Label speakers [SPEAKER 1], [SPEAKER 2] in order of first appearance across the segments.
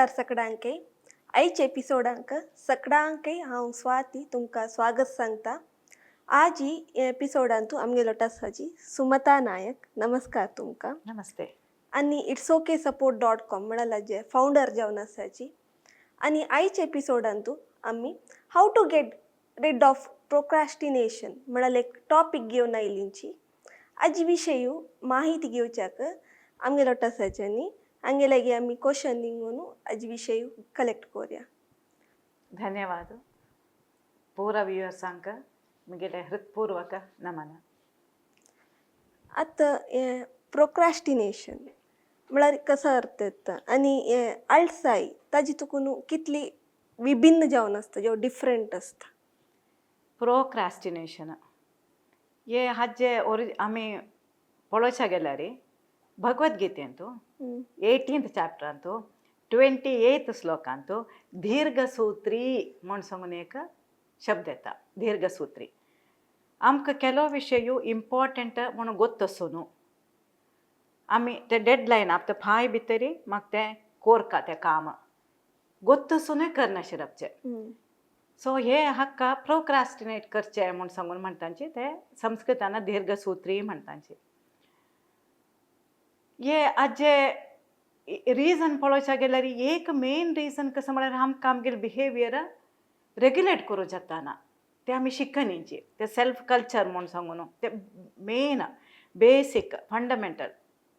[SPEAKER 1] नमस्कार सगळ्यांके. आयच्या एपिसोडांक सगळ्यांके हांव स्वाती तुमकां स्वागत सांगता. आज ही एपिसोडांतू आमगेलो आसाची सुमता नायक. नमस्कार तुमकां.
[SPEAKER 2] नमस्ते.
[SPEAKER 1] आनी itsoksupport.com म्हळ्यार जे फावंडर जावन आसाची. आनी आयच्या एपिसोडांतू आमी have to get rid of procrastination म्हळ्यार एक टॉपीक घेवन आयलींची. आज विशयी माहिती घेवच्याक आमगेलो आसाचे न्ही हांगे लागी आमी क्वेश्चन निघून आज विषय कलेक्ट करूया.
[SPEAKER 2] धन्यवाद. पूरा व्यूअर्सांक मुगेले हृत्पूर्वक नमन.
[SPEAKER 1] आता प्रोक्रास्टिनेशन म्हळ्यार कसो अर्थ येता आनी आळसाय ताजी तुकून कितली विभिन्न जावन आसता जो डिफरंट आसता.
[SPEAKER 2] प्रोक्रास्टिनेशन हे हाजे आमी पळोवच्या गेल्यार भगवद्गीतेंतू 18th चॅप्टरांतू 28th श्लोकांतू दीर्घसूत्री म्हण सांगून एक शब्द येता. दीर्घसूत्री आमकां केलो विशय इम्पॉर्टंट म्हणून गोत्तसून आमी ते डेडलायन आपता फाय भितरी म्हाका तें कोरका तें काम गोत्तसूनय करना शिरपचे. सो हे हाका प्रोक्रास्टिनेट करचे म्हूण सांगून म्हणटांचे ते संस्कृतान दीर्घसूत्री म्हणटांचे. हे हाजे रिजन पळोवच्या गेल्यार एक मेन रिजन कसं म्हळ्यार आमकां आमगेले बिहेवियर रेग्युलेट करूं जाताना ते आमी शिकनीचे ते सेल्फ कल्चर म्हूण सांगून ते मेन बेसीक फंडमेंटल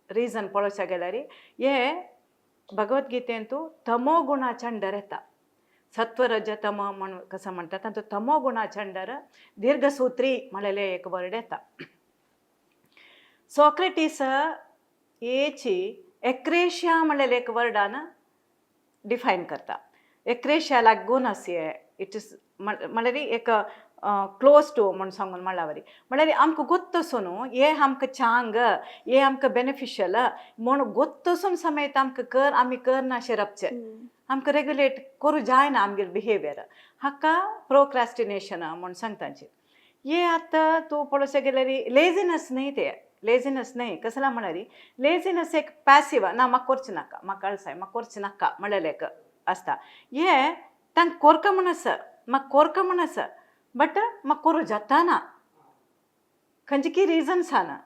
[SPEAKER 2] रिजन पळोवच्या गेल्यार हे भगवद्गीतेंतू तमो गुणाच्या अंडर येता. सत्व रज तम म्हण कसं म्हणटा तातूंत तमो गुणाच्या अंडर दीर्घसूत्री म्हळेले एक वर्ड येता. सॉक्रेटिस हेची एक्रेशिया म्हळेले एक वर्डान डिफायन करता. एक्रेशिया लागून असे इट इज म्हळ्यार एक क्लोज टू म्हूण सांगून म्हणल्यार म्हळ्यार आमकां गोत्तसून हे आमकां चांग हे आमकां बेनिफिशियल म्हूण गोत्तसून समेत आमकां आमी करना शिरपचे आमकां रेग्युलेट करूं जायना आमगेले बिहेवियर हाका प्रोक्रास्टिनेशन म्हूण सांगतांचे. हे आतां तूं पळोवचें गेल्यार लेजिनस न्हय ते लेजिनस न्हय कसला म्हळ्यार लेजिनस एक पॅसिव ना म्हाका करचें नाका म्हाका अळसाय म्हाका करचें नाका म्हळ्यार एक आसता. हे तांकां कोरका म्हूण आसा म्हाका कोरका म्हूण आसा बट म्हाका करूं जाताना खंयचे की रिजन्स आना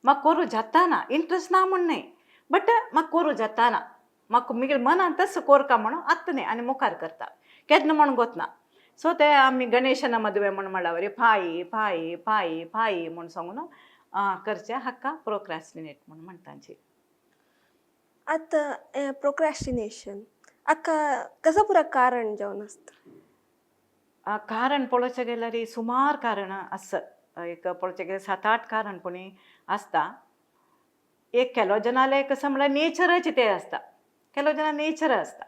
[SPEAKER 2] म्हाका करूं जाताना इंट्रस्ट ना म्हूण न्हय बट म्हाका करूं जाताना म्हाका मुगेले मनान तस कोरका म्हणून आत्ता न्हय आनी मुखार करता केन्ना म्हूण गोतना. सो ते आमी गणेशना मदवे म्हूण म्हणल्यार फाई फाई फाई फाई म्हूण सांगून करचे हाका प्रोक्रास्टिनेट म्हूण म्हणटांचे.
[SPEAKER 1] आता प्रोक्रास्टिनेशन हाका कसो पुरा कारण जावन आसता.
[SPEAKER 2] कारण पळोवचें गेल्यार सुमार कारण आसा. एक पळोवचें गेल्यार 7-8 कारण कोणी आसता. एक केलो जनाले कसं म्हळ्यार नेचरच ते आसता केलो जना नेचर आसता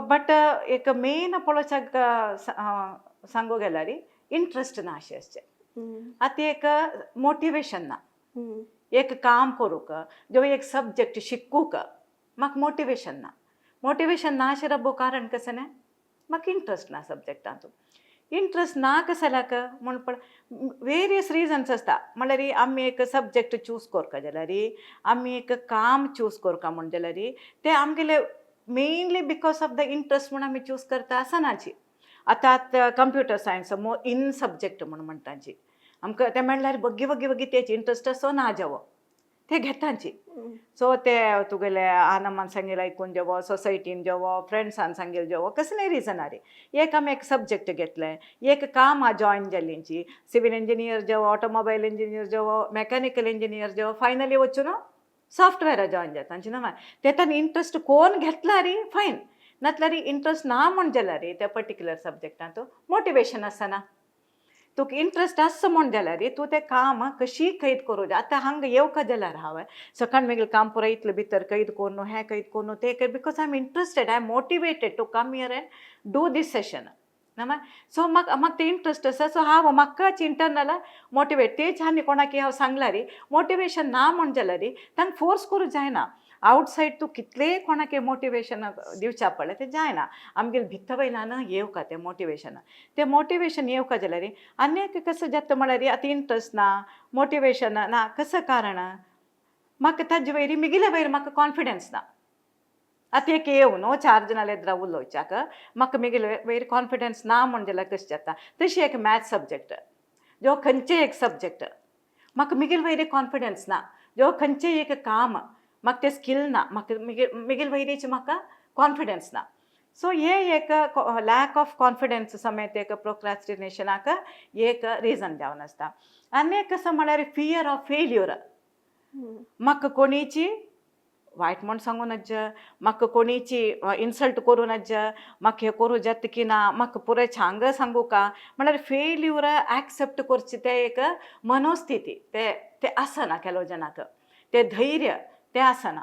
[SPEAKER 2] बट एक मेन पळोवच्या सांगू गेल्यार इंट्रस्ट ना अशें आसचें. आतां एक मोटिवेशन ना एक काम करूंक जो एक सब्जेक्ट शिकूंक म्हाका मोटिवेशन ना अशें रब्बो कारण कसं ना म्हाका इंट्रस्ट ना सब्जेक्टांतू. इंट्रस्ट ना कशें लाक म्हण पळ वेरियस रिजन्स आसता. म्हळ्यार आमी एक सब्जेक्ट चूज करता जाल्यार आमी एक काम चूज करता म्हण जाल्यार ते आमगेले mainly because of the interest म्हूण आमी चूज करता आसनाची. आतां कंप्युटर सायन्स इन सब्जेक्ट म्हूण म्हणटाची आमकां ते म्हणल्यार बग्गी तेची इंट्रस्ट असो ना जावो ते घेताची. सो ते तुगेले आनमान सांगेल आयकून जेवो सोसायटीन जेवो फ्रेंड्सान सांगेल जेवो कसलेय रिजनार एक आमी एक सब्जेक्ट घेतले एक काम जॉयन जाल्लींची सिवील इंजिनियर जेवो ऑटोमोबायल इंजिनियर जेवो मेकॅनिकल इंजिनियर जेवो फायनली वचून सॉफ्टवेअर जॉयन जातांची ना तेतान इंट्रस्ट कोण घेतला रे फायन नातल्यार इंट्रस्ट ना म्हण जाल्यार त्या पर्टिक्युलर सब्जेक्टांत मोटिवेशन आसना. तुका इंट्रस्ट आसा म्हण जाल्यार तूं तें काम कशी कैद करूं जाय. आतां हांगा येवका जाल्यार हांव सकाळ मेगेलें काम पुरो इतलें भितर कैद करूं हें कैद करूं तें कैद because I am interested I am motivated to come here and do this session ना. सो म्हाका तें इंट्रस्ट आसा सो हांव म्हाकाच इंटरनल मोटिवेट तेच आनी कोणाकी हांव सांगल्यार मोटिवेशन ना म्हण जाल्यार तांकां फोर्स करूं जायना. आवटसायड तूं कितलेंय कोणाक मोटिवेशन दिवच्या पडलें तें जायना. आमगेले भित्त वयल्यान येवका तें मोटिवेशन येवका जाल्यार आनीक कसं जाता म्हळ्यार आतां इंट्रस्ट ना मोटिवेशन ना कसं कारण म्हाका ताजे वयरी मिगिले वयर म्हाका कॉन्फिडन्स ना आता एक येऊ नो 4 जणांना येद्रा उलोवच्याक म्हाका मिगील वेरी कॉन्फिडन्स ना म्हण जाल्यार कशें जाता. तशी एक मॅथ्स सब्जेक्ट जो खंयचेय एक सब्जेक्ट म्हाका मिगील वयरी कॉन्फिडन्स ना, जो खंयचेय एक काम म्हाका ते स्कील ना, म्हाका मिगील वयरीचे म्हाका कॉन्फिडन्स ना. सो हे एक लॅक ऑफ कॉन्फिडन्स समेत एक प्रोक्रॅस्टिनेशनाक एक रिजन जावन आसता. आनी एक कसं म्हळ्यार फियर ऑफ फेल्युअर. म्हाका कोणीची वायट म्हण सांगू नज, म्हाका कोणीची इन्सल्ट करू नज, म्हाका हे करू जात की ना, म्हाका पुरे छांग सांगू का म्हळ्यार फेल्युअर ॲक्सेप्ट करची ते एक मनोस्थिती ते आसना केलो जनाक, ते धैर्य ते आसना.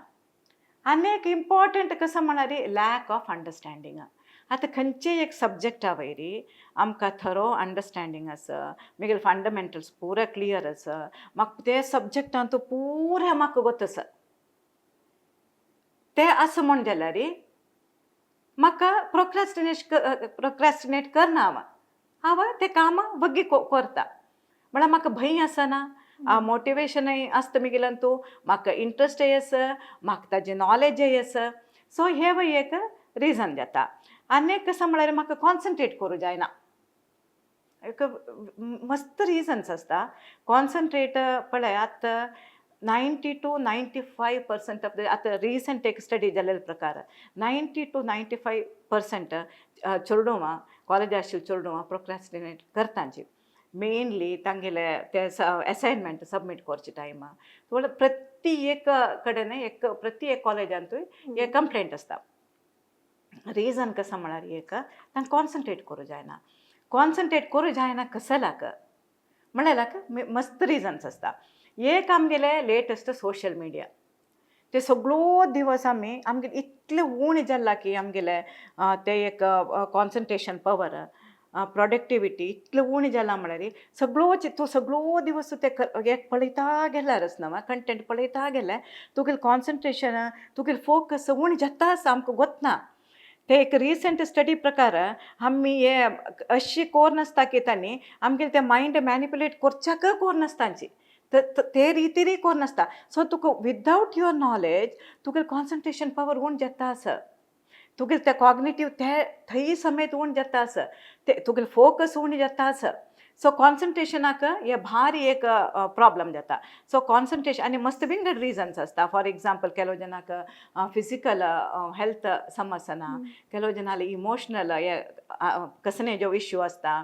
[SPEAKER 2] आनी एक इम्पॉर्टंट कसं म्हळ्यार लॅक ऑफ अंडरस्टँडींग. आतां खंयचेय एक सब्जेक्टा वयरी आमकां थरो अंडरस्टँडींग आसा, मिगील फंडामेंटल्स पुरे क्लियर आसा, म्हाका ते सब्जेक्टांतू पुरे म्हाका गोत आसा, ते असं म्हण जाल्यार म्हाका प्रोक्रॅस्टिनेट करना हांव तें कामां बग्गी करता. म्हळ्यार म्हाका भंय आसना, मोटिवेशनय आसता मिगिलांतू, म्हाका इंट्रस्टय आसा, म्हाका ताजें नॉलेजय आसा. सो हे एक रिजन जाता. आनी एक कसं म्हळ्यार म्हाका कॉन्सन्ट्रेट करूं जायना. एक मस्त रिजन्स आसता. कॉन्सन्ट्रेट पळयात 90 to 95% ऑफ द आतां रिसंट एक स्टडी जाल्ले प्रकार 90 to 95% चेडवां कॉलेज आशिल्लीं चेडवां प्रोक्रॅस्टिनेट करतांची. मेनली तांगेले ते असायनमेंट सबमीट करचे टायमार प्रती एक कडेन प्रती एक कॉलेजांतूय एक कंप्लेंट आसता. रिजन कसं म्हळ्यार एक तांकां कॉन्सन्ट्रेट करूं जायना. कॉन्सन्ट्रेट करूं जायना कसलाक म्हळ्यार मस्त रिजन्स आसता. एक आमगेले लेटेस्ट सोशल मिडिया ते सगळो दिवस आमगे इतले उण जाल्ला की आमगेले ते एक कॉन्सन्ट्रेशन पवर प्रोडक्टिविटी इतलें उणी जालां म्हळ्यार सगळो दिवस ते एक पळयता गेल्यारच न्हय कंटेंट पळयता गेल्यार तुगेलें कॉन्सन्ट्रेशन तुगेलें फोकस उणी जाता आसा आमकां गोतना. ते एक रिसंट स्टडी प्रकार आमी हे अशी कोर नासता की तांणी आमगेलें तें मायंड मॅनिपुलेट करच्याक कोर नासतांची ते रितीरी कोर नासता. So Tuka without your knowledge तुगेलें कॉन्सन्ट्रेशन पावर उण जाता आसा, तुगेलें तें कॉग्निटीव ते थंय समेत उण जाता आसा, ते तुगेलें फोकस उणी जाता आसा. सो कॉन्सन्ट्रेशनाक हे भारी एक प्रॉब्लम जाता. सो कॉन्सन्ट्रेशन आनी मस्त विंगड रिजन्स आसता. फॉर एग्जाम्पल केलो जनाक फिजिकल हेल्थ समस्या ना, केलो जनाक इमोशनल हे कसने जो इश्यू आसता,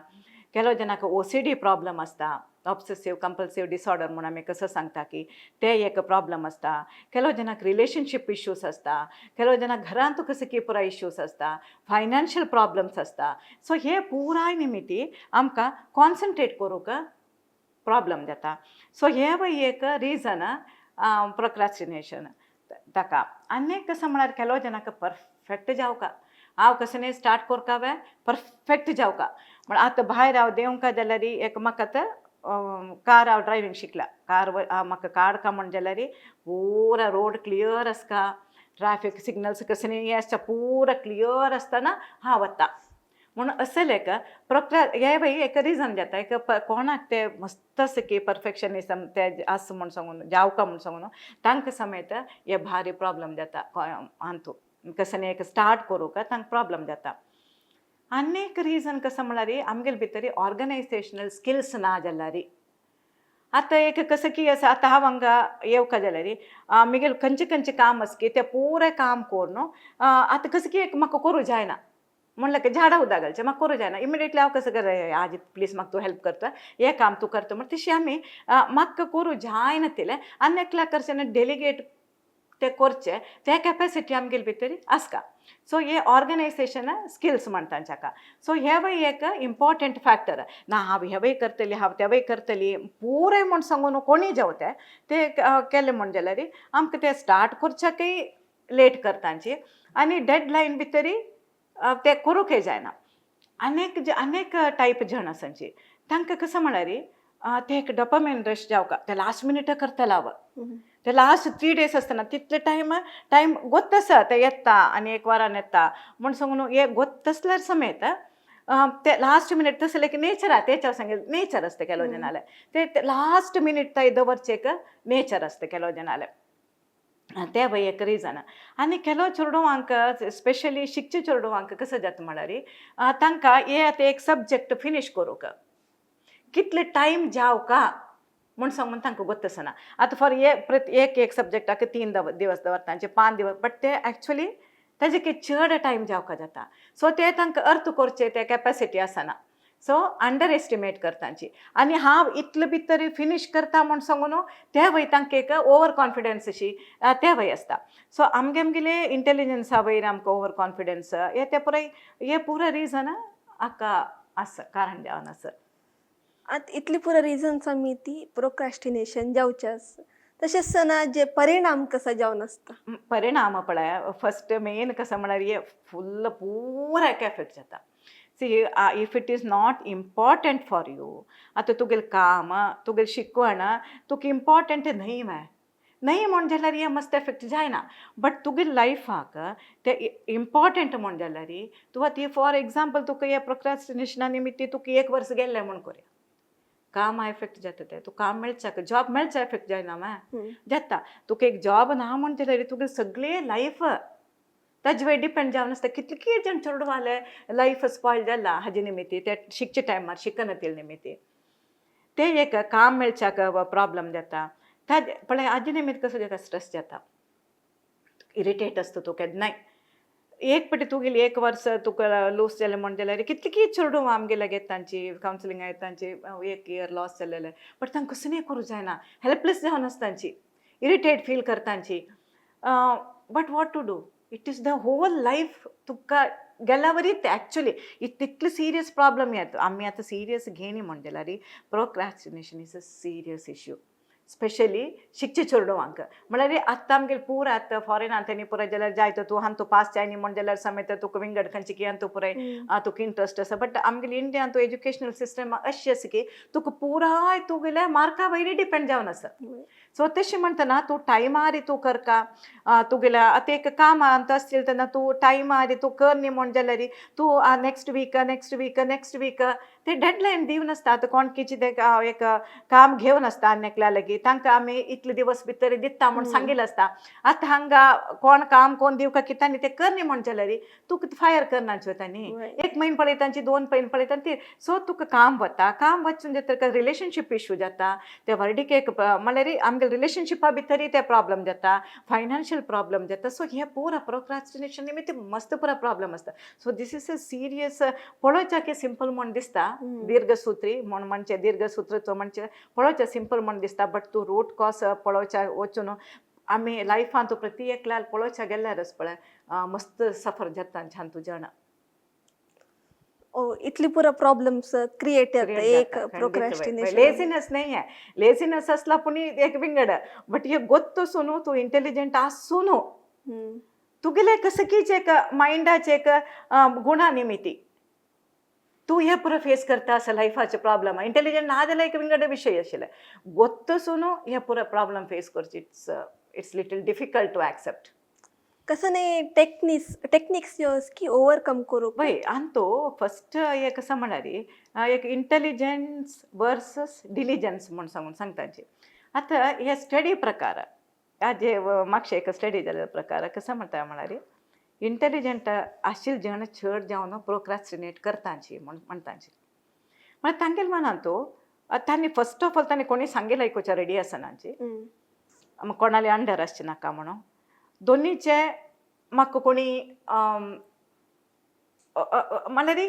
[SPEAKER 2] केलो जनाक OCD प्रॉब्लम आसता, ऑब्सेसिव्ह कंपल्सिव्ह डिसऑर्डर म्हणून आमी कसं सांगता की ते एक प्रॉब्लम आसता. केलो जनाक रिलेशनशीप इश्यूज आसता, केलो जनाक घरांत कसं की पुरा इश्यूज आसता, फायनान्शियल प्रॉब्लम्स आसता. सो हे पुराय निमित्ती आमकां कॉन्सन्ट्रेट करूंक प्रॉब्लम जाता. सो हे एक रिजन प्रोक्रॅस्टिनेशन ताका. आनी एक कसं म्हळ्यार केलो जनाक परफेक्ट जावका, हांव कसं स्टार्ट करता हांवें परफेक्ट जावका म्हळ्यार आतां भायर हांव देंवका जाल्यार एक म्हाका आतां कार हांव ड्रायव्हिंग शिकला, कार म्हाका काडका म्हण जाल्यार पुरा रोड क्लियर आसता, ट्रॅफिक सिग्नल्स कसले हे आसता पुरा क्लियर आसतना हांव वता. म्हणून असेल एक हे एक रिजन जाता. एक कोणाक ते मस्त आसा की परफेक्शनिझम ते आस म्हूण सांगून जावका म्हूण सांगून तांकां समेत हे भारी प्रॉब्लम जाता. हातू कसं एक स्टार्ट करूंक तांकां प्रॉब्लम जाता. आनी एक रिजन कसं म्हळ्यार आमगेले भितर ऑर्गनायझेशनल स्किल्स ना जाल्यार. आतां एक कसं की आसा, आतां हांव हांगा येवका जाल्यार मिगेल खंयचें काम आसा की तें पुरें काम कोर न्हू. आतां कसं की एक म्हाका करूं जायना म्हणलें की झाडां उदक घालचें म्हाका करूं जायना. इमिडिएटली हांव कसं करता आज प्लीज म्हाका तूं हेल्प करता, हें काम तूं करता म्हण तशी आमी म्हाका करूं जायना तिलें आनी एकल्या कडच्यान डेलिगेट ते करचे ते कॅपेसिटी आमगेले भितर आसता. सो हे ऑर्गनायझेशन स्किल्स म्हणटा जाका. सो हे एक इम्पॉर्टंट फॅक्टर ना. हांव हेवय करतली, हांव तेवय करतली पुरें म्हूण सांगून कोणी जेवते ते केलें म्हण जाल्यार आमकां ते स्टार्ट करच्याकय लेट करतांची आनी डेडलायन भितर ते करूंकय जायना. अनेक टायप जण आसांची तांकां कसं म्हळ्यार ते एक डोपामाइन रश जावका ते लास्ट मिनिट करतलो हांव, ते लास्ट 3 days आसतना तितले टायम गोत्त आसा ते येता आनी एक वरान येता म्हूण सांगून हे गोत्त आसल्यार समेत ते लास्ट मिनिट तसले की नेचर तेच्या सांगेल नेचर आसता केलो जनाले ते लास्ट मिनिट ताय दवरचे एक नेचर आसता केलो जनाले. ते वय एक रिजन. आनी केलो चेडवांक स्पेशली शिकचे चेडवांक कसं जाता म्हळ्यार तांकां हे आतां एक सब्जेक्ट फिनीश करूंक कितले टायम जाव का म्हूण सांगून तांकां गोत्तसना. आतां फॉर एक सब्जेक्टाक 3 दिवस दवरतांचे 5 दिवस, बट ते एक्चुअली ताजे चड टायम जावका जाता. सो ते तांकां अर्थ करचे ते कॅपेसिटी आसना. सो अंडर एस्टिमेट करतांची. आनी हांव इतले भितर फिनीश करता म्हूण सांगून ते वय तांकां एक ओवर कॉन्फिडन्स अशी ते वय आसता. सो आमगेले इंटेलिजन्सा वयर आमकां ओवर कॉन्फिडन्स हे पुराय हे पुरो रिजन हाका आसा कारण जावन आसा.
[SPEAKER 1] आता इतली पुरो रिझन्स आमी ती प्रोक्रॅस्टिनेशन जावच्यास तशेंच सना जे परिणाम कसा जावन आसता.
[SPEAKER 2] परिणाम पळय फस्ट मेन कसं म्हळ्यार हे फुल्ल पुरा एफेक्ट जाता. See if it is not important for you, आतां तुगेलें काम तुगेलें शिकवण तुका इम्पॉर्टंट न्हय न्हय म्हण जाल्यार हे मस्त एफेक्ट जायना. बट तुगेले लायफाक ते इम्पॉर्टंट म्हण जाल्यार तूं आतां फॉर एग्जाम्पल तुका हे प्रोक्रॅस्टिनेशना निमित्त तुका 1 वर्स गेल्लें म्हण करूया, काम एफेक्ट जाता ते तू काम मेळच्याक जॉब मेळच्या एफेक्ट जायना जाता. तुका एक जॉब ना म्हण जाल्यार तुगे सगळे लायफ ताजे वयर डिपेंड जावन आसता. कितले जाण चेडवाले लायफ स्पॉयल जाला हाजे निमित्त ते शिकचे टायमार शिकनातील निमित्त ते एक काम मेळच्याक प्रॉब्लम जाता. पळय हाजे निमित्त कसो जाता स्ट्रेस जाता, इरिटेट आसता तूं केन्नाय. एक पाटी तुगेली 1 वर्स तुका लॉस जालें म्हण जाल्यार कितली चेडवां आमगेले घेता तांची कावन्सिलिंग तांची 1 इयर लॉस जालेले, बट तांकां कसं नाही करूं जायना, हेल्पलेस जावन आसतांची, इरिटेट फील करतांची. But what to do, it is the whole life तुका गेल्या वरीत एक्चुअली तितले सिरियस प्रॉब्लम येता. आमी आतां सिरियस घेयनी म्हण जाल्यार procrastination is a serious issue, specially शिकचे चेडवांक. म्हळ्यार आतां आमगेले पुरा आतां फॉरेनान तेणी पुराय जाल्यार जायतो तूं हांव तूं पास जायनी म्हण जाल्यार समेत तुका विंगड खंयची कियान तूं पुराय तुका इंट्रस्ट आसा. बट आमगेले इंडियान तूं एज्युकेशनल सिस्टम अशी आसा की तुका पुराय तुगेल्या मार्का वयरी डिपेंड जावन आसा. सो तशें म्हणटना तूं टायमार तूं करका तुगेल्या आतां एक काम अंत आसतील तेन्ना तूं टायमार तूं कर न्ही म्हण जाल्यार तूं नेक्स्ट वीक ते डेडलायन दिवन आसता. आतां कोण कितें एक काम घेवन आसता एकल्या लेगीत तांकां आमी इतले दिवस भितर दिता म्हूण सांगिल्लें आसता. आतां हांगा कोण काम कोण दिवका कितें न्ही तें कर न्ही म्हण जाल्यार तुका फायर करनाचें वता न्ही. 1 म्हयनो पळयतांची 2 म्हयनो पळयता ती. सो तुका काम वता, काम वचून जाता रिलेशनशीप इश्यू जाता. ते वर्डीक एक म्हळ्यार आमगे रिलेशनशिपा भितर ते प्रॉब्लम जाता, फायनान्शियल प्रॉब्लम जाता. सो हे पुरा प्रोक्रॅस्टिनेशन निमित्त मस्त पुरा प्रॉब्लम आसता. So this is a serious पळोवच्याक सिंपल म्हण दिसता, दीर्घसूत्री म्हण म्हणचे दीर्घसूत्रचो म्हणचे पळोवच्या सिंपल म्हण दिसता. बट तूं रूट कॉज पळोवच्या वचून आमी लायफान तूं प्रती एकल्यार पळोवच्या गेल्यारच पळय मस्त सफर जाता छान तूं जाणा.
[SPEAKER 1] इतली पुरा प्रॉब्लेम्स क्रिएट जाता एक प्रोक्रॅस्टिनेशन.
[SPEAKER 2] लेझीनेस नाही आहे, लेझीनेस असला पण एक विंगड. बट हे गोत्तसून तूं इंटेलिजंट आसून तुगेले कसं कीच एक मायंडाचे एक गुणा निमित्ती तूं हे पुरो फेस करता असं लायफाचे प्रॉब्लम. इंटेलिजंट ना जाल्यार एक विंगड विशय आशिल्ले, गोत्तसून हे पुरो प्रॉब्लम फेस करचे it's little difficult to accept.
[SPEAKER 1] कसं नाही टेक्निक्स की ओवरकम करू
[SPEAKER 2] पळय. आनी तो फस्ट हे कसं म्हळ्यार एक इंटेलिजन्स वर्सस डिलिजन्स म्हूण सांगून सांगताचे. आतां हे स्टडी प्रकार जे म्हाका एक स्टडी जाल्ले प्रकार कसं म्हणटा म्हळ्यार इंटेलिजंट आशिल्ले जण चड जावन प्रोक्रॅस्टिनेट करतांची म्हूण म्हणतांची. म्हळ्यार तांगेले मनान तो तांणी फस्ट ऑफ ऑल तांणी कोणी सांगिल्लें आयकुच्या रेडी आसनाची, कोणाले अंडर आसचे नाका म्हणून. दोनीचे म्हाका कोणी म्हळ्यार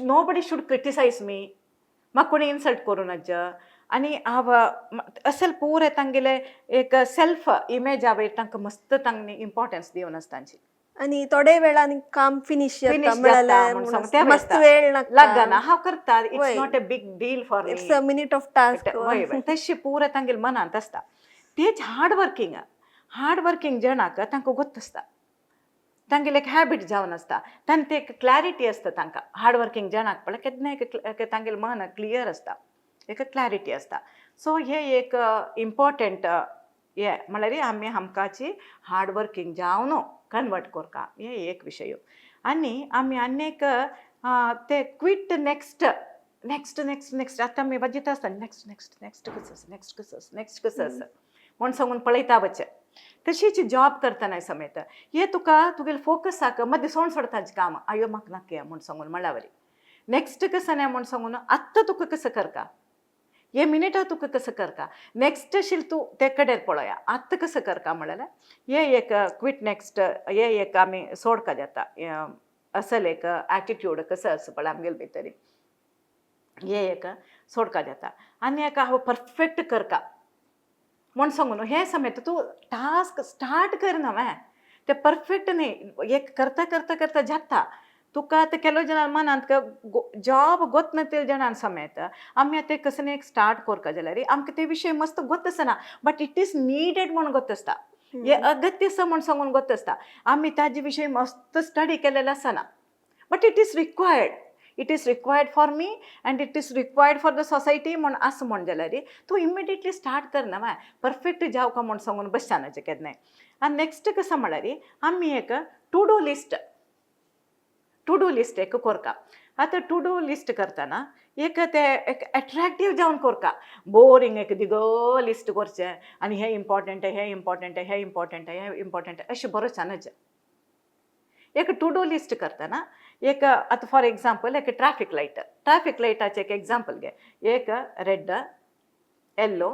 [SPEAKER 2] नो बडी शूड क्रिटिसायज मी, म्हाका कोणी इन्सल्ट करूं नज. आनी हांव असल पुरे तांगेले एक सेल्फ इमेजा वयर तांकां मस्त तांणी इम्पॉर्टन्स दिवन आसतांची.
[SPEAKER 1] आणि थोडे वेळान काम फिनिश
[SPEAKER 2] मस्त वेळ लागना हांव करता. It's not a big deal for me,
[SPEAKER 1] it's a minute of task.
[SPEAKER 2] तशें पुरे तांगेले मनांत आसता. तेच हार्ड वर्किंग जणाक तांकां गोत्त आसता, तांगेले एक हॅबीट जावन आसता. तांकां ते एक क्लॅरिटी आसता तांकां हार्ड वर्किंग जणाक पळय केन्ना तांगेलें मन क्लियर आसता, एक क्लॅरिटी आसता. सो हे एक इम्पॉर्टंट हे म्हळ्यार आमी आमकाची हार्ड वर्किंग जावन कन्वर्ट करता हे एक विशय. आनी आमी आनीक ते क्विट नेक्स्ट आतां आमी वाजिता आसता नेक्स्ट कसो म्हूण सांगून पळयता वचचें. तशीच जॉब करतना समेत हे तुगेले फोकस साक मध्य सोण सोडताच काम अयो म्हाका नाके म्हूण सांगून म्हणल्यावरी नेक्स्ट कसं नाही म्हूण सांगून आत्ता तुका कसं करका हे मिनिटा तुका कसं करका नेक्स्ट शिल तू ते कडेन पळोवया आत्ता कसं करका म्हळ्यार हे एक क्विट नेक्स्ट हे एक आमी सोडका जाता असल एक एटिट्यूड कसं असं पळय आमगेले भितर हे एक सोडका जाता आनी एक हांव परफेक्ट करका म्हूण सांगून हे समेत तू टास्क स्टार्ट करना वे ते परफेक्ट न्ही एक करता करता करता जाता तुका आतां केलो जाणां मनांत जॉब गोत ते जाणां समेत आमी आतां कसं एक स्टार्ट करता जाल्यार आमकां ते विशय मस्त गोत आसना बट इट इज नीडेड म्हूण गोत आसता हे अगत्य आसा म्हूण सांगून गोत आसता आमी ताजे विशय मस्त स्टडी केलेलो आसना but it is required for me and it is required for the society म्हूण आसा म्हूण जाल्यार तूं इमिडिएटली स्टार्ट करना वा परफेक्ट जावका म्हूण सांगून बसचानाचें केन्नाय आनी नेक्स्ट कसं म्हळ्यार आमी एक टू डू लिस्ट एक करता आतां टू डू लिस्ट करतना एक ते एक अट्रॅक्टीव जावन करता बोरींग एक दिगो लिस्ट करचें आनी हे इम्पॉर्टंट हे इम्पॉर्टंट हे इम्पॉर्टंट हे इम्पॉर्टंट अशें बरोवचानच एक टू डू लिस्ट करतना एक आतां फॉर एग्जाम्पल एक ट्रॅफिक लायटाचें एक एग्जाम्पल घे एक रेड येल्लो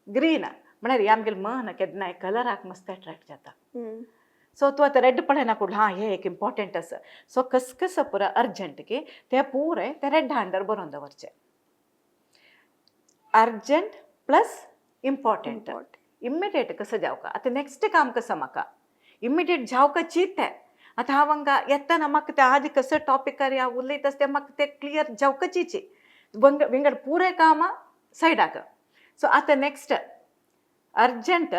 [SPEAKER 2] ग्रीन म्हळ्यार हे आमगेलें मन केन्नाय कलराक मस्त अट्रॅक्ट जाता सो तूं आतां रेड पळयना कूड हां हे एक इम्पॉर्टंट आसा सो कसं पुरा अर्जंट की ते पुरे ते रेड्डा अंडर बरोवन दवरचें अर्जंट प्लस इम्पॉर्टंट इमिडिएट कसं जावका आतां नेक्स्ट काम कसं म्हाका इमिडिएट जावका चिंतें आतां हांव हांगा येतना म्हाका ते आदी कसं टॉपिकार हांव उलयता आसता म्हाका ते क्लियर जावकाचीची विंगड पुरे कामां सायडाक सो आतां नेक्स्ट अर्जंट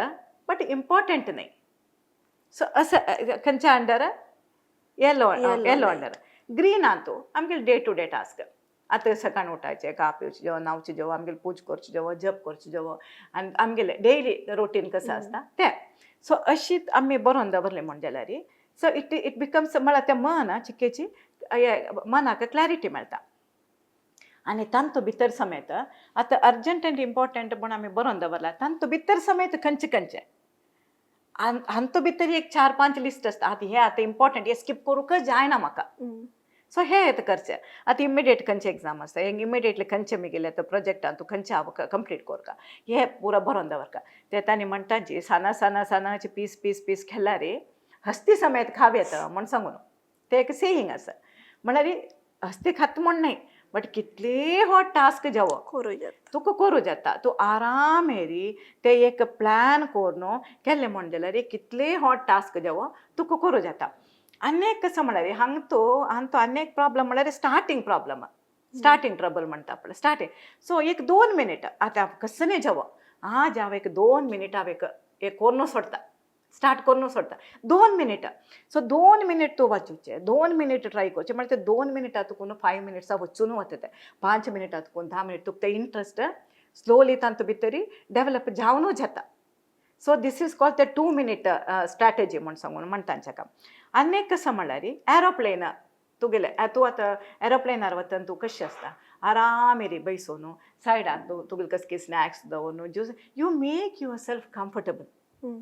[SPEAKER 2] बट इम्पॉर्टंट न्ही सो असं खंयच्या अंडर येलो अंडर ग्रीन तूं आमगेले डे टू डे टास्क आतां सकाळीं उठाचें च्या पिवचें जेवो न्हांवचें जेवो आमगेले पूज करचें जेवो जप करचें जेवो आनी आमगेले डेली रुटीन कसं आसता तें सो अशीच आमी बरोवन दवरलें म्हण जाल्यार सो इट बिकम्स म्हळ्यार त्या मन चिक्केची मनाक क्लॅरिटी मेळटा आनी तांतू भितर समेत आतां अर्जंट एंड इम्पॉर्टंट म्हूण आमी बरोवन दवरला तांतू भितर समेत खंयचें हांतू भितर एक 4-5 लिस्ट आसता आतां हे आतां इम्पॉर्टंट हे स्कीप करूंकच जायना म्हाका सो हे येता करचें आतां इमिडिएट खंयचे एग्जाम आसता हे इमिडिएटली खंयचे मिगेले आतां प्रोजेक्टान तूं खंयचे हांव कंप्लीट करता हे पुरो बरोवन दवरका ते तांणी म्हणटा जी सानाची पीस खेळ्ळार हस्ती समेत खाव येता म्हूण सांगून ते एक सेयींग आसा म्हळ्यार हस्ती खात म्हूण न्ही बट कितले हो टास्क जावो तुका करूं जाता तूं आराम येरी ते एक प्लॅन करून केल्लें म्हण जाल्यार कितले हो टास्क जावो तुका करूं जाता अनेक कसं म्हळ्यार हांगतो अनेक प्रॉब्लम म्हळ्यार स्टार्टींग ट्रबल म्हणटा पळय स्टार्टींग सो एक 2 मिनीट आतां कसं न्ही जावो आज हांव एक 2 मिनीट हांव एक करून सोडता स्टार्ट करून सोडता 2 मिनीट सो 2 मिनीट तूं वाचूचें 2 मिनीट ट्राय करचें म्हळ्यार ते 2 मिनिटां तुकून 5 मिनिट्स वचून वता ते 5 मिनिटां तुकून 10 मिनिट तुका ते इंट्रस्ट स्लोली तांतू भितर डेवलप जावनूच येता सो दीस इज कॉल्ड ते 2 मिनीट स्ट्रॅटेजी म्हूण सांगून म्हणटा ताका अनेक कसं म्हळ्यार एरोप्लेन तुगेले तूं आतां एरोप्लेनार वतना तूं कशें आसता आराम येरी बैसून सायडाक तुगेले कसले स्नॅक्स दवरून juice you make your self comfortable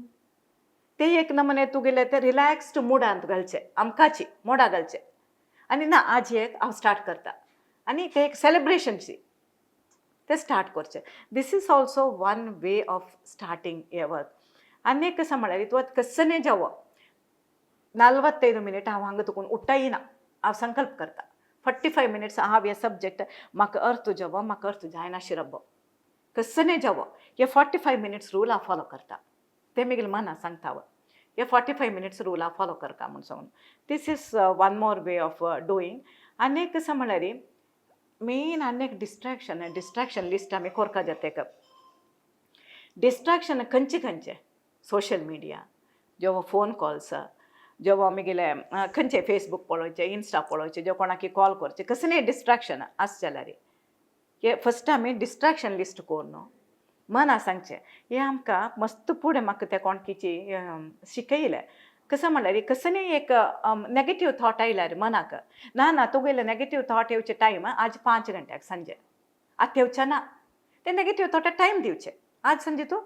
[SPEAKER 2] ते एक नमने तुगेले ते रिलॅक्स्ड मुडांत घालचे आमकाची मोडा घालचे आनी ना आज एक हांव स्टार्ट करता आनी ते एक सेलिब्रेशनची ते स्टार्ट करचे this is also one way of starting ये वर्क आनी कसं म्हळ्यार तूं आतां कसं न्ही जावो 45 मिनिट हांव हांगा तुकून उठ्ठा येना हांव संकल्प करता 45 मिनिट्स हांव हे सब्जेक्ट म्हाका अर्थ जावो म्हाका अर्थ जायनाशी रब्बो कसं न्ही जावो हे 45 मिनिट्स रूल हांव फॉलो करता ते मिगेल मना सांगता हे 45 मिनिट्स रूल हांव फॉलो करता म्हूण सांगून this is one more way of doing आनीक कसं म्हळ्यार मेन आनीक डिस्ट्रॅक्शन लिस्ट आमी करता जाता एक डिस्ट्रॅक्शन खंयचे सोशल मिडिया जेवो फोन कॉल्स जेवो आमगेले खंयचे फेसबूक पळोवचे इन्स्टा पळोवचे जे कोणाक कॉल करचे कसं न्ही डिस्ट्रॅक्शन आस जाल्यार हे फस्ट आमी डिस्ट्रॅक्शन लिस्ट करून मना सांगचें हे आमकां मस्त फुडें म्हाका ते कोणकीची शिकयलें कसं म्हळ्यार कसं न्ही एक नेगेटीव थॉट आयल्यार मनाक ना तुगेले नेगेटीव थॉट येवचे टायम आज 5 घंट्याक सांजे आतां येवचे ना ते नेगेटीव थॉटाक टायम दिवचे आज संजे तूं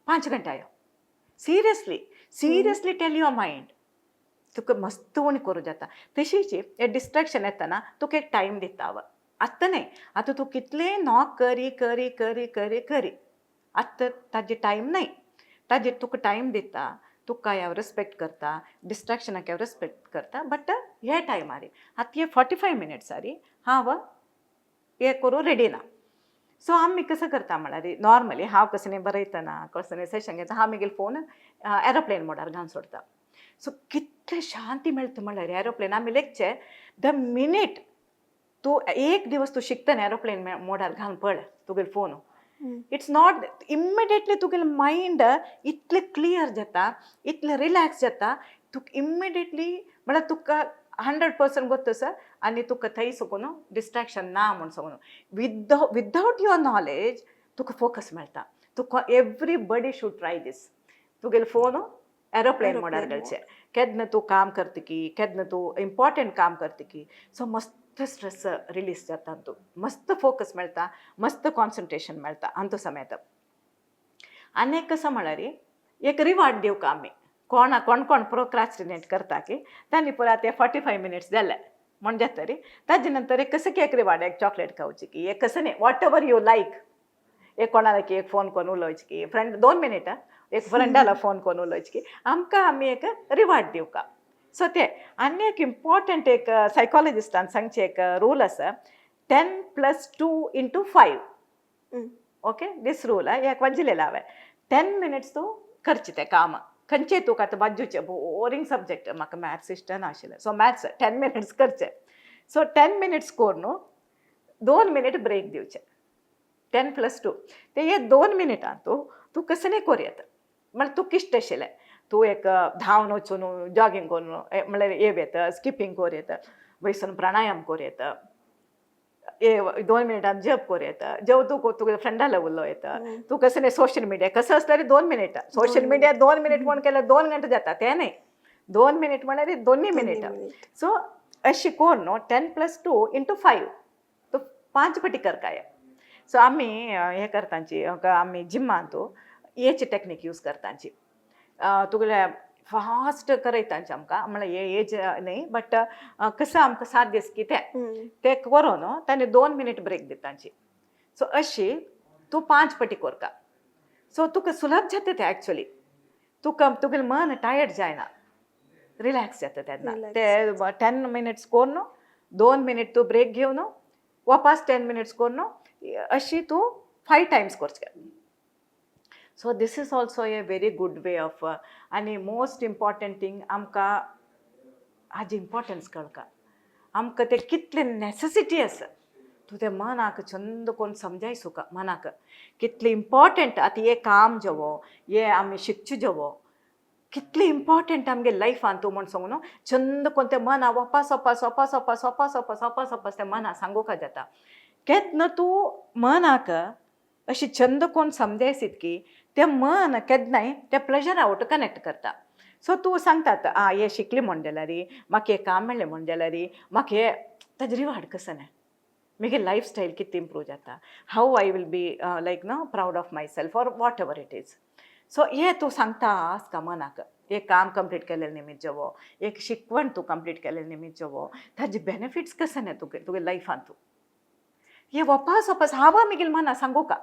[SPEAKER 2] 5 घंटा यो सिरियसली टेल युअर माइंड तुका मस्त उणी करूं जाता. तशीच हे डिस्ट्रॅक्शन येतना तुका एक टायम दिता हवं. आत्ता नाही, आता तू कितले नॉक करी करी करी करी करी आत्ता ताजे टायम नाही. ताजे तुका टायम दिता, तुका हांव रिस्पेक्ट करता, डिस्ट्रॅक्शनाक हांव रिस्पेक्ट करता, बट हे टायमार आतां हे 45 मिनिट्सार हांव हे करूं रेडी ना. सो आमी कसं करता म्हळ्यार नॉर्मली हांव कसं बरयतना कसं सेशन घेता हांव म्हगेलो फोन एरोप्लेन मोडार घालून सोडता. सो कितले शांती मेळटा म्हळ्यार एरोप्लेन आमी लेखचे द मिनीट तूं एक दिवस तूं शिकतना एरोप्लेन मोडार घालून पळय तुगेलो फोन, इट्स नॉट इमिडिएटली तुगेलो मायंड इतलें क्लियर जाता, इतलें रिलॅक्स जाता, तुका इमिडिएटली म्हळ्यार तुका 100% गोत्त आसा आनी तुका थंय सकून डिस्ट्रॅक्शन ना म्हूण सांगून without your knowledge Tuka focus मेळटा. तुका एवरीबडी शूड ट्राय दीस. तुगेलो फोन एरोप्लेन मोडार घालचें केन्ना तूं काम करतकी, केन्ना तूं इम्पॉर्टंट काम करतकी. सो मस्त स्ट्रेस रिलीज जाता, तूं मस्त फोकस मेळटा, मस्त कॉन्सन्ट्रेशन मेळटा अंतू समेत. आनी कसं म्हळ्यार एक रिवार्ड दिवका आमी कोण कोण प्रोक्रास्टिनेट करता की तांणी पळय आतां 45 मिनिट्स जाले म्हणजे तरी ताजे नंतर एक कसं एक रिवार्ड एक चॉकलेट खावची की एक कसं न्ही वॉट एवर यू लायक. एक कोणाला की एक फोन करून उलोवचें की फ्रेंड 2 मिनिटां एक फ्रेंडाला फोन करून उलोवचें की आमकां आमी एक रिवार्ड दिवका. सो ते आनी एक इम्पॉर्टंट एक सायकोलॉजिस्टान सांगचे एक रूल आसा 10+2 × 5. ओके दिस रूल एक वाजिलेला हांवें 10 मिनिट्स तूं करचें तें काम खंयचें तुका आतां बाजूचें बोरींग सब्जेक्ट म्हाका मॅथ्स इश्ट नाशिल्लें सो मॅथ्स 10 मिनिट्स करचें. सो 10 मिनिट्स कोर न्हू 2 मिनिट ब्रेक दिवचें 10+2 ते हे 2 मिनिटां तूं कसं नाही कोर येता म्हळ्यार तुका इश्ट आशिल्लें तूं एक धांवन वचून जॉगिंग करून म्हळ्यार हे येता स्किपींग कोर येता वयसून प्राणायाम कोर येता 2 मिनिटां जप कोर येता जेव तूं तुगे फ्रेंडाला उलो येता तूं कसं नाही सोशल मिडिया कसं आसल्यार 2 मिनिटां सोशल मिडिया 2 मिनिट म्हण केल्यार 2 घंटे जाता तें नाही 2 मिनिट म्हळ्यार 2 मिनिटां. सो अशी कोर न्हू 10+2 × 5 तूं 5 पाटी कर काय. सो आमी हे करतांची आमी जिम्मान तूं हेची टॅक्नीक यूज करतांची तुगेले फास्ट करयतांचे आमकां म्हळ्यार हे एज न्ही बट कसं आमकां 7 दीस कितें ते करून तांणी 2 मिनिट ब्रेक दितांची. सो अशी तूं 5 पाटी कोरका. सो तुका सुलभ जाता तें एक्चुअली तुका तुगेलें मन टायर्ड जायना रिलॅक्स जाता तेन्ना ते 10 मिनिट्स कोर न्हू 2 मिनिट तूं ब्रेक घेवन न्हू वापस 10 मिनिट्स कोर न्हू अशी तूं 5 टायम्स करचें. So this is also a very good way of आनी मोस्ट इम्पॉर्टंट थिंग आमकां हाजी इम्पॉर्टन्स कळका आमकां तें कितलें नेसेसिटी आसा तूं तें मनाक छंद करून समजाय सुका मनाक कितलें इम्पॉर्टंट आतां हे काम जेवो हे आमी शिकचे जेवो कितलें इम्पॉर्टंट आमगे लायफान तूं म्हण सांगू न्हू छंद करून तें मना वपास वपास वपास वपास वपास वपास वपास वपास तें मना सांगूका जाता. केन्ना तूं मनाक अशी छंद करून समजायसीत की तें मन केन्नाय त्या प्लेजरा वांगडा कनेक्ट करता. सो तूं सांगतात हे शिकलें म्हण जाल्यार म्हाका हें काम मेळ्ळें म्हण जाल्यार म्हाका हे ताजें रिवार्ड कसं न्हय म्हगे लायफस्टायल कितें इम्प्रूव जाता how I will be like no proud of myself or whatever it is. So हे तूं सांगता आसता मनाक एक काम कंप्लीट केलें निमित्त जेवो एक शिकवण तूं कंप्लीट केलें निमित्त जेवो ताजे बेनिफिट्स कसं न्हय तुगे लायफान तूं हे वपास वपास हांव म्हगेलें मना सांगूका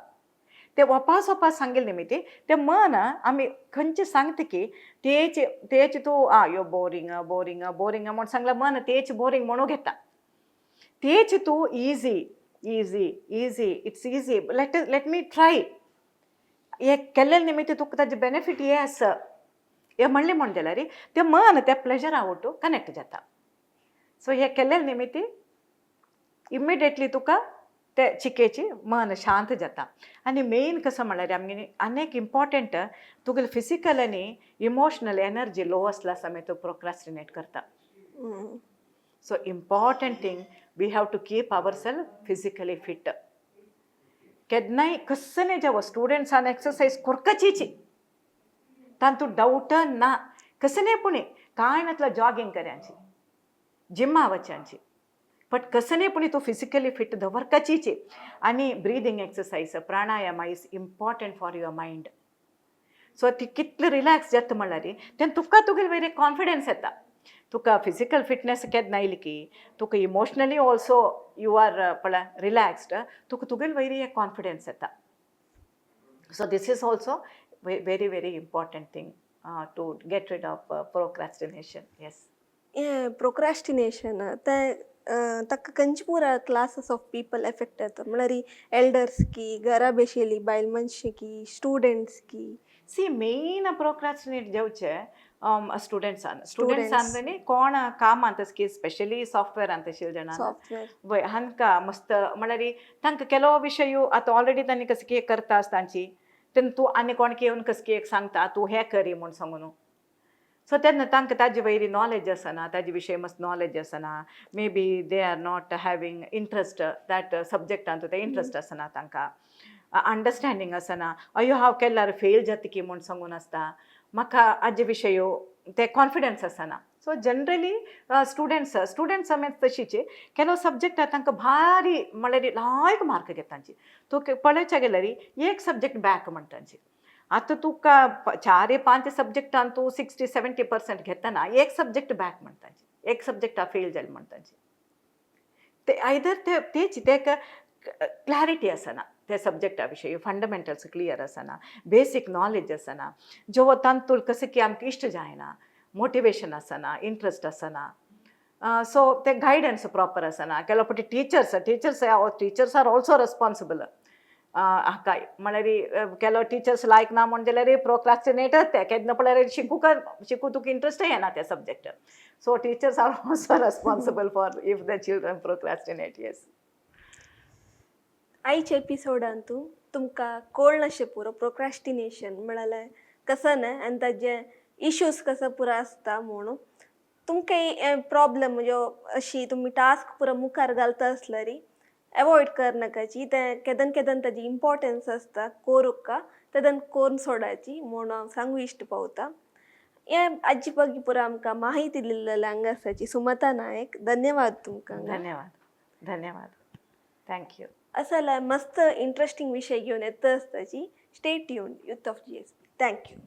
[SPEAKER 2] ते वपास वपास सांगले निमित्त ते मन आमी खंयचें सांगता की तेच तूं यो बोरींग बोरींग बोरींग म्हण सांगल्यार मन तेच बोरींग म्हणून घेता तेच तूं easy easy easy it's easy let me try हे केल्ले निमित्त तुका ताजें बेनिफीट हे आसा हे म्हणलें म्हण जाल्यार तें मन त्या प्लेजरा वांगडा कनेक्ट जाता. सो हे केल्ले निमित्त इमिडिएटली तुका ते चिकेची मन शांत जाता. आनी मेन कसं म्हळ्यार आमगे आनीक इम्पॉर्टंट तुगेलें फिजिकल आनी इमोशनल एनर्जी लो आसल्या समेत तूं प्रोक्रास्टिनेट करता. So important thing we have to keep our self physically fit. केन्नाय कसं न्ही जेवो स्टुडंट्सान एक्सरसाइज कोरकाचीची तातूंत डावट ना कसं न्ही पूण कांय नातला जॉगिंग करयांची जिम्मा वच्यांची बट कसं न्ही पूण तूं फिजिकली फिट दवरकाचीची. आनी breathing exercise pranayama is important for your mind. So ती कितले रिलॅक्स जाता म्हणल्यार तेन्ना तुगेले वेरी कॉन्फिडन्स येता. तुका फिजिकल फिटनेस केन्ना येयली की तुका इमोशनली ऑल्सो यू आर पळय रिलॅक्स्ड, तुका तुगेले वेरी एक कॉन्फिडन्स येता. So this is also very very important thing to get rid of procrastination. Yes.
[SPEAKER 1] Procrastination ते ताका खंयचे पुरा क्लासेस ऑफ पीपल एफेक्ट जाता म्हळ्यार एल्डर्स की, घरा बसयली बायल मनशां की, स्टुडंट्स की.
[SPEAKER 2] सी मेन प्रोक्रास्टिनेट जेवचे ಸ್ಟೂಡೆಂಟ್ಸ್
[SPEAKER 1] Students.
[SPEAKER 2] ಅಂದ್ರೆ ಕೋಣ ಕಾಮ ಅಂತ ಸ್ಪೆಷಲಿ ಸಾಫ್ಟ್ವೇರ್ ಅಂತ ಶಿಲ್ಜನ
[SPEAKER 1] Software.
[SPEAKER 2] वय हनक मस्त म्हळ्यार तांकां ಕೆಲವು विशय आतां ऑलरेडी तांणी कसकी एक करता आसतांची तेन्ना तूं आनी कोणके येवन कसकी एक सांगता तूं हें करी म्हूण सांगून. सो तेन्ना तांकां ताजे वयरी नॉलेज आसना, ताजे विशय मस्त नॉलेज आसना. May be they are not having interest that सब्जेक्टान ते इंट्रस्ट आसना तांकां. अंडरस्टँडींग आसना. अयो हांव केल्यार फेल जाता की म्हूण सांगून आसता. म्हाका हाजे विशय ते कॉन्फिडन्स आसना. सो जनरली स्टुडंट्स समेत तशीचे ಕೆಲವು सब्जेक्ट तांकां भारी म्हळ्यार लायक मार्क घेतांची. तूं पळयच्या गेल्यार एक सब्जेक्ट बॅक म्हणटांची. आतां तुका 4-5 सब्जेक्टान तूं 60-70% घेतना एक सब्जेक्ट बॅक म्हणटांची, एक सब्जेक्ट फेल जालें म्हणटांची. ते आयदर तेच तेका क्लॅरिटी आसना त्या सब्जेक्टा विशयी, फंडमेंटल्स क्लियर आसना, बेसीक नॉलेज आसना. जो तांतूळ कसं की आमकां इश्ट जायना, मोटिवेशन आसना, इंट्रस्ट आसना. सो ते गायडन्स प्रॉपर आसना. ಕೆಲವು ಪಟ್ಟಿ टीचर्स आर ऑल्सो रेस्पॉन्सिबल हाका. म्हळ्यार ಕೆಲವು टीचर्स लायक ना म्हण जाल्यार प्रोक्रास्टिनेटर ते केन्ना पळयार शिकू तुका इंट्रस्ट येना त्या subject. So teachers are also responsible for if the children procrastinate. Yes.
[SPEAKER 1] आयच्या एपिसोडांतू तुमकां कळ्ळें अशें पुरो प्रोक्रास्टिनेशन म्हळ्यार कसं न्हय आनी ताजे इश्यूज कसो पुरो आसता म्हणून. तुमकां प्रॉब्लम म्हणजे अशी तुमी टास्क पुरो मुखार घालता आसल्यार एवॉयड करनाकाची. तें केदन केदन ताजी इम्पॉर्टन्स आसता कोरूंका तेदन कोरून सोडाची म्हूण हांव सांगू इश्ट पावता. हें आजी पगी पुरो आमकां माहिती दिल्लें हांगा आसाची सुमता नायक. धन्यवाद तुमकां.
[SPEAKER 2] धन्यवाद. थँक्यू.
[SPEAKER 1] असं जाल्यार मस्त इंटरेस्टिंग विषय घेऊन येत असताची. Stay tuned. Youth of GSB. Thank you.